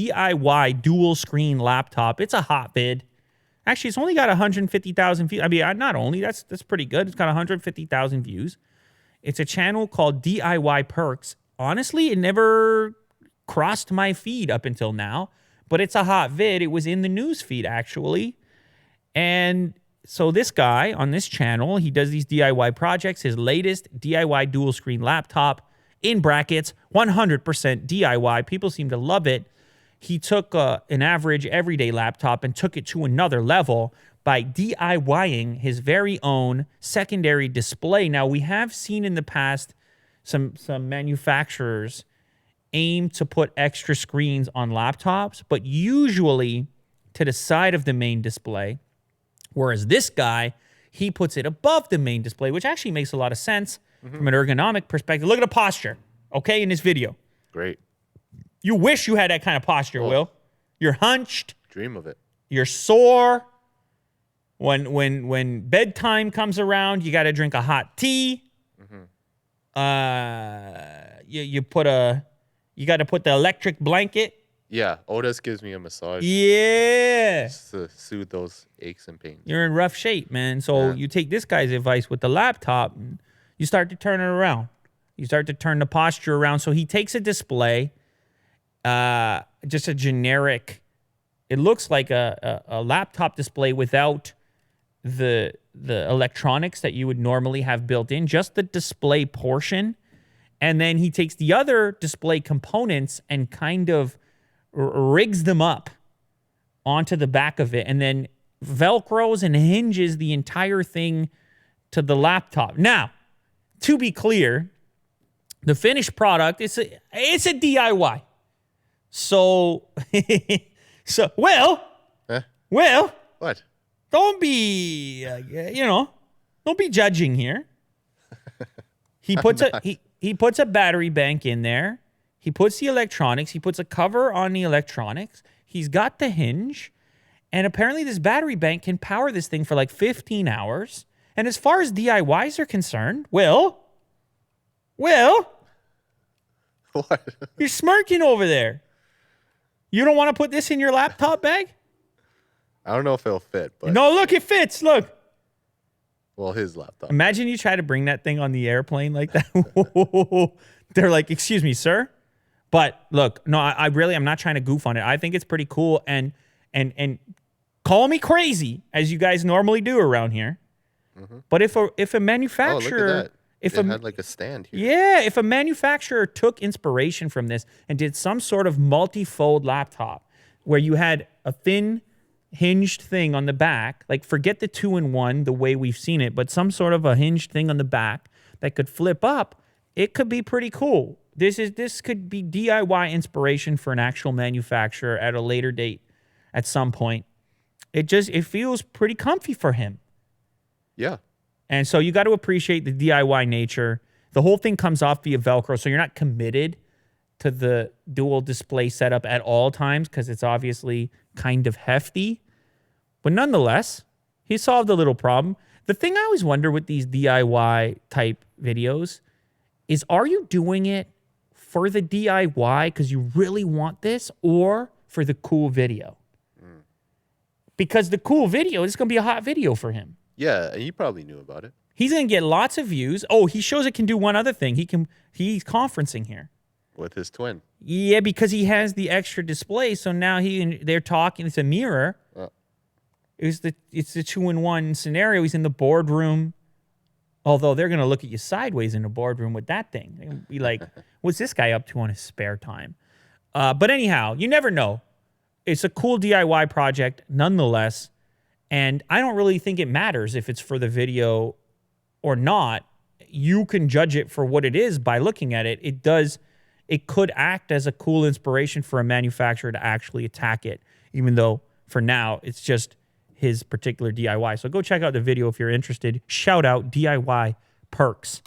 DIY dual screen laptop. It's a hot vid. Actually, it's only got 150,000 views. I mean, not only, that's pretty good. It's got 150,000 views. It's a channel called DIY Perks. Honestly, it never crossed my feed up until now, but it's a hot vid. It was in the news feed, actually. And so this guy on this channel, he does these DIY projects. His latest DIY dual screen laptop, in brackets, 100% DIY. People seem to love it. He took an average everyday laptop and took it to another level by DIYing his very own secondary display. Now, we have seen in the past some manufacturers aim to put extra screens on laptops, but usually to the side of the main display, whereas this guy, he puts it above the main display, which actually makes a lot of sense from an ergonomic perspective. Look at the posture, okay, in this video. Great. You wish you had that kind of posture, Will. You're hunched. Dream of it. You're sore. When bedtime comes around, you got to drink a hot tea. You got to put the electric blanket. Yeah, Otis gives me a massage. Yeah. Just to soothe those aches and pains. You're in rough shape, man. So you take this guy's advice with the laptop, and you start to turn it around. You start to turn the posture around. So he takes a display, just a generic, it looks like a laptop display without the electronics that you would normally have built in, just the display portion. And then he takes the other display components and kind of rigs them up onto the back of it, and then Velcros and hinges the entire thing to the laptop. Now, to be clear, the finished product, it's a DIY. So, Will, What? don't be, don't be judging here. He puts he puts a battery bank in there. He puts the electronics. He puts a cover on the electronics. He's got the hinge. And apparently this battery bank can power this thing for like 15 hours. And as far as DIYs are concerned, Will? What? You're smirking over there. You don't want to put this in your laptop bag? I don't know if it'll fit, but... No, look, it fits. Look. Well, his laptop. Imagine you try to bring that thing on the airplane like that. They're like, excuse me, sir. But look, no, I'm not trying to goof on it. I think it's pretty cool. And call me crazy, as you guys normally do around here. But if a manufacturer... Oh, look at that. It had like a stand here. Yeah, if a manufacturer took inspiration from this and did some sort of multi-fold laptop where you had a thin hinged thing on the back, like forget the 2-in-1 the way we've seen it, but some sort of a hinged thing on the back that could flip up, it could be pretty cool. This could be DIY inspiration for an actual manufacturer at a later date at some point. It feels pretty comfy for him. Yeah. And so you got to appreciate the DIY nature. The whole thing comes off via Velcro, so you're not committed to the dual display setup at all times because it's obviously kind of hefty. But nonetheless, he solved a little problem. The thing I always wonder with these DIY type videos is, are you doing it for the DIY because you really want this, or for the cool video? Because the cool video is going to be a hot video for him. Yeah, and he probably knew about it. He's going to get lots of views. Oh, he shows it can do one other thing. He's conferencing here. With his twin. Yeah, because he has the extra display. So now they're talking. It's a mirror. It's the 2-in-1 scenario. He's in the boardroom. Although they're going to look at you sideways in the boardroom with that thing. They're going to be like, what's this guy up to on his spare time? But anyhow, you never know. It's a cool DIY project nonetheless. And I don't really think it matters if it's for the video or not. You can judge it for what it is by looking at it. It could act as a cool inspiration for a manufacturer to actually attack it, even though for now it's just his particular DIY. So go check out the video if you're interested. Shout out DIY Perks.